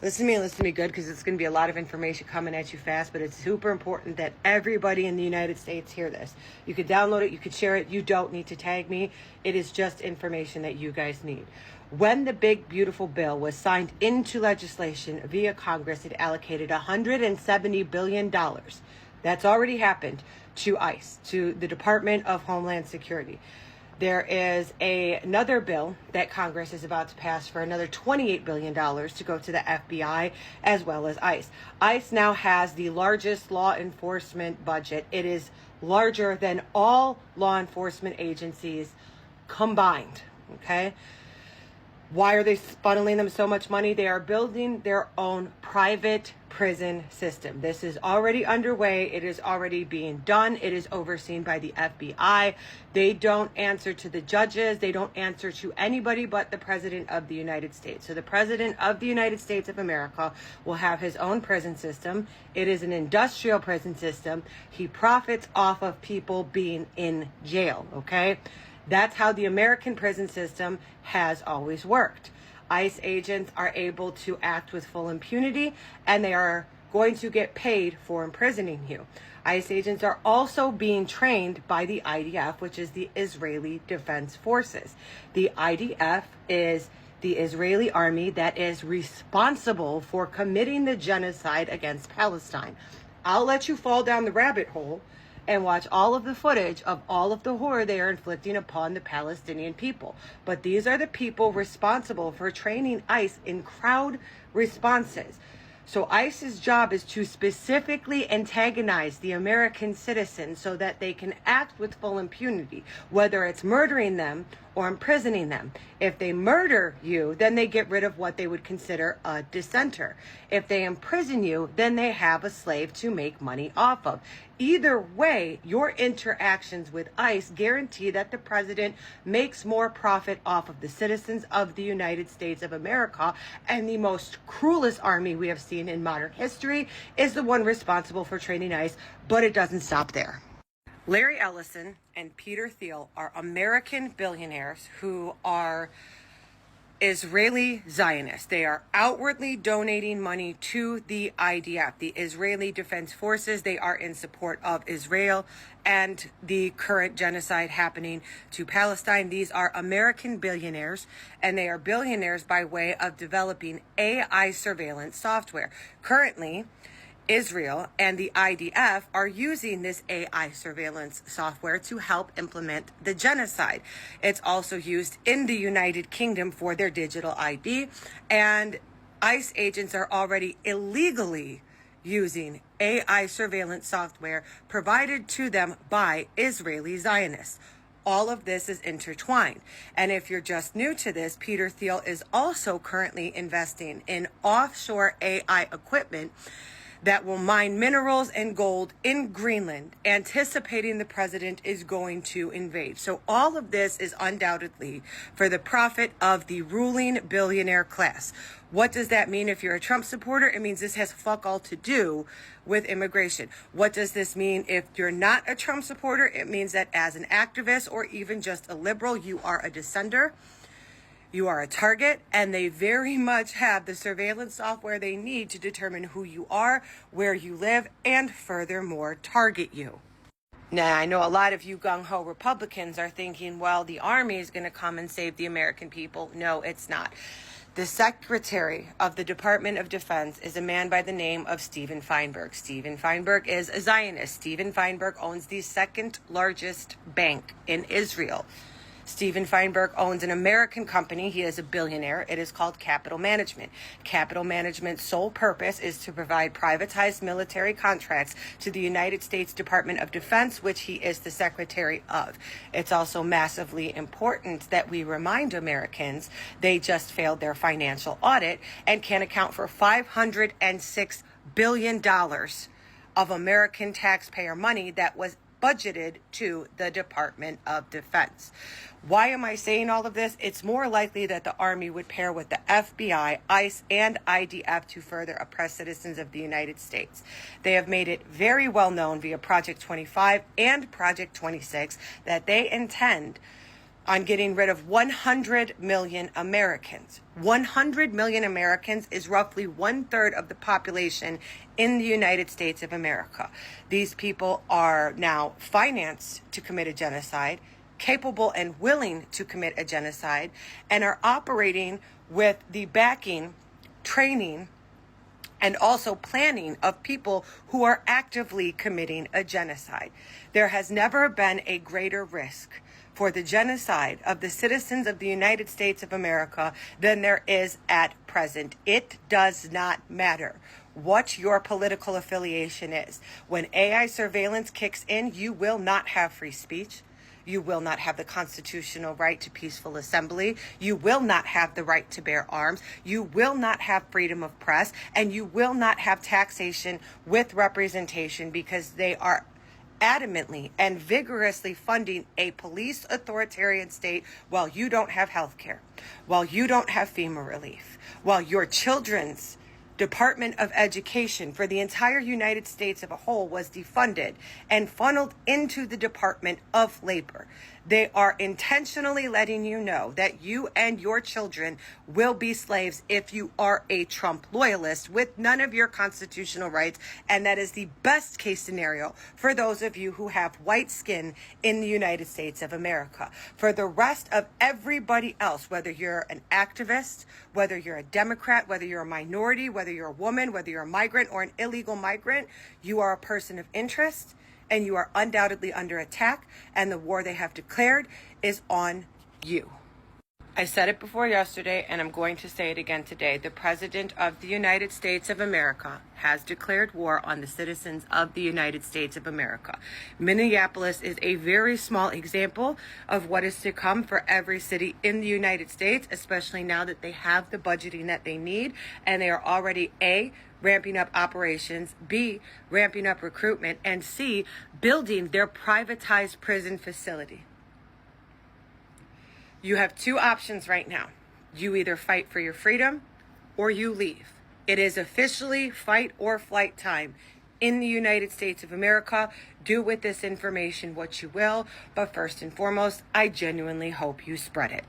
Listen to me good, because it's going to be a lot of information coming at you fast, but it's super important that everybody in the United States hear this. You could download it, you could share it, you don't need to tag me. It is just information that you guys need. When the big, beautiful bill was signed into legislation via Congress, it allocated $170 billion. That's already happened to ICE, to the Department of Homeland Security. There is another bill that Congress is about to pass for another $28 billion to go to the FBI as well as ICE. ICE now has the largest law enforcement budget. It is larger than all law enforcement agencies combined. Okay? Why are they funneling them so much money? They are building their own private prison system. This is already underway. It is already being done. It is overseen by the FBI. They don't answer to the judges. They don't answer to anybody but the President of the United States. So the President of the United States of America will have his own prison system. It is an industrial prison system. He profits off of people being in jail, okay? That's how the American prison system has always worked. ICE agents are able to act with full impunity, and they are going to get paid for imprisoning you. ICE agents are also being trained by the IDF, which is the Israeli Defense Forces. The IDF is the Israeli army that is responsible for committing the genocide against Palestine. I'll let you fall down the rabbit hole and watch all of the footage of all of the horror they are inflicting upon the Palestinian people. But these are the people responsible for training ICE in crowd responses. So ICE's job is to specifically antagonize the American citizens so that they can act with full impunity, whether it's murdering them or imprisoning them. If they murder you, then they get rid of what they would consider a dissenter. If they imprison you, then they have a slave to make money off of. Either way, your interactions with ICE guarantee that the president makes more profit off of the citizens of the United States of America, and the most cruelest army we have seen in modern history is the one responsible for training ICE, but it doesn't stop there. Larry Ellison and Peter Thiel are American billionaires who are Israeli Zionists. They are outwardly donating money to the IDF, the Israeli Defense Forces. They are in support of Israel and the current genocide happening to Palestine. These are American billionaires, and they are billionaires by way of developing AI surveillance software. Currently, Israel and the IDF are using this AI surveillance software to help implement the genocide. It's also used in the United Kingdom for their digital ID, and ICE agents are already illegally using AI surveillance software provided to them by Israeli Zionists. All of this is intertwined. And if you're just new to this, Peter Thiel is also currently investing in offshore AI equipment that will mine minerals and gold in Greenland, anticipating the president is going to invade. So all of this is undoubtedly for the profit of the ruling billionaire class. What does that mean if you're a Trump supporter? It means this has fuck all to do with immigration. What does this mean if you're not a Trump supporter? It means that as an activist or even just a liberal, you are a dissenter. You are a target, and they very much have the surveillance software they need to determine who you are, where you live, and furthermore, target you. Now, I know a lot of you gung-ho Republicans are thinking, well, the army is going to come and save the American people. No, it's not. The Secretary of the Department of Defense is a man by the name of Steven Feinberg. Steven Feinberg is a Zionist. Steven Feinberg owns the second largest bank in Israel. Steven Feinberg owns an American company. He is a billionaire. It is called Capital Management. Capital Management's sole purpose is to provide privatized military contracts to the United States Department of Defense, which he is the secretary of. It's also massively important that we remind Americans they just failed their financial audit and can account for $506 billion of American taxpayer money that was budgeted to the Department of Defense. Why am I saying all of this? It's more likely that the Army would pair with the FBI, ICE, and IDF to further oppress citizens of the United States. They have made it very well known via Project 25 and Project 26 that they intend on getting rid of 100 million Americans. 100 million Americans is roughly 1/3 of the population in the United States of America. These people are now financed to commit a genocide, capable and willing to commit a genocide, and are operating with the backing, training, and also planning of people who are actively committing a genocide. There has never been a greater risk for the genocide of the citizens of the United States of America than there is at present. It does not matter what your political affiliation is. When AI surveillance kicks in, you will not have free speech. You will not have the constitutional right to peaceful assembly. You will not have the right to bear arms. You will not have freedom of press. And you will not have taxation with representation, because they are adamantly and vigorously funding a police authoritarian state while you don't have health care, while you don't have FEMA relief, while your children's Department of Education for the entire United States as a whole was defunded and funneled into the Department of Labor. They are intentionally letting you know that you and your children will be slaves if you are a Trump loyalist with none of your constitutional rights. And that is the best case scenario for those of you who have white skin in the United States of America. For the rest of everybody else, whether you're an activist, whether you're a Democrat, whether you're a minority, whether you're a woman, whether you're a migrant or an illegal migrant, you are a person of interest, and you are undoubtedly under attack, and the war they have declared is on you. I said it before yesterday, and I'm going to say it again today. The President of the United States of America has declared war on the citizens of the United States of America. Minneapolis is a very small example of what is to come for every city in the United States, especially now that they have the budgeting that they need, and they are already A, ramping up operations, B, ramping up recruitment, and C, building their privatized prison facility. You have two options right now. You either fight for your freedom or you leave. It is officially fight or flight time in the United States of America. Do with this information what you will, but first and foremost, I genuinely hope you spread it.